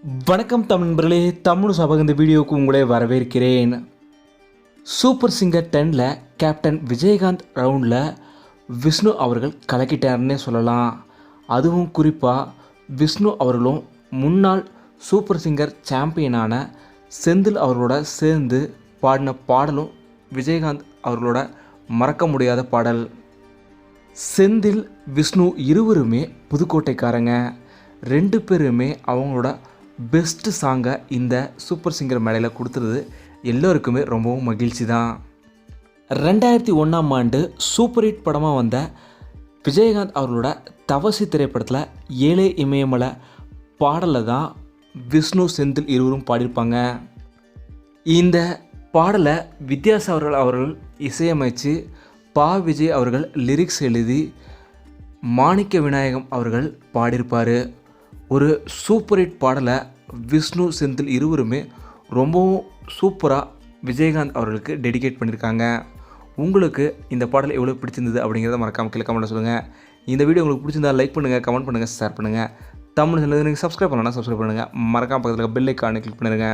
வணக்கம் தமிழ் நண்பர்களே, தமிழ் சபக இந்த வீடியோவுக்கு உங்களை வரவேற்கிறேன். சூப்பர் சிங்கர் 10ல் கேப்டன் விஜயகாந்த் ரவுண்டில் விஷ்ணு அவர்கள் கலக்கிட்டாருன்னே சொல்லலாம். அதுவும் குறிப்பாக விஷ்ணு அவர்களும் முன்னாள் சூப்பர் சிங்கர் சாம்பியனான செந்தில் அவர்களோட சேர்ந்து பாடின பாடலும் விஜயகாந்த் அவர்களோட மறக்க முடியாத பாடல். செந்தில் விஷ்ணு இருவருமே புதுக்கோட்டைக்காரங்க. ரெண்டு பேருமே அவங்களோட பெஸ்ட்டு சாங்கை இந்த சூப்பர் சிங்கர் மேடையில் கொடுத்துறது எல்லோருக்குமே ரொம்பவும் மகிழ்ச்சி தான். 2001 ஆண்டு சூப்பர் ஹிட் படமாக வந்த விஜயகாந்த் அவர்களோட தவசி திரைப்படத்தில் ஏழே இமயமலை பாடலை தான் விஷ்ணு செந்தில் இருவரும் பாடியிருப்பாங்க. இந்த பாடலை வித்யாசாகர் அவர்கள் இசையமைச்சு விஜய் அவர்கள் லிரிக்ஸ் எழுதி மாணிக்க விநாயகம் அவர்கள் பாடியிருப்பார். ஒரு சூப்பர் ஹிட் பாடலை விஷ்ணு செந்தில் இருவருமே ரொம்பவும் சூப்பராக விஜயகாந்த் அவர்களுக்கு டெடிகேட் பண்ணியிருக்காங்க. உங்களுக்கு இந்த பாடல் எவ்வளோ பிடிச்சிருந்தது அப்படிங்கிறத மறக்காமல் கீழே கமெண்ட்டில் சொல்லுங்கள். இந்த வீடியோ உங்களுக்கு பிடிச்சிருந்தால் லைக் பண்ணுங்கள், கமெண்ட் பண்ணுங்கள், ஷேர் பண்ணுங்கள். தமிழ் சேனலுக்கு நீங்கள் சப்ஸ்கிரைப் பண்ணலாம், சப்ஸ்கிரைப் பண்ணுங்கள். மறக்காமல் பக்கத்தில் பெல் ஐக்கானை கிளிக் பண்ணிடுங்க.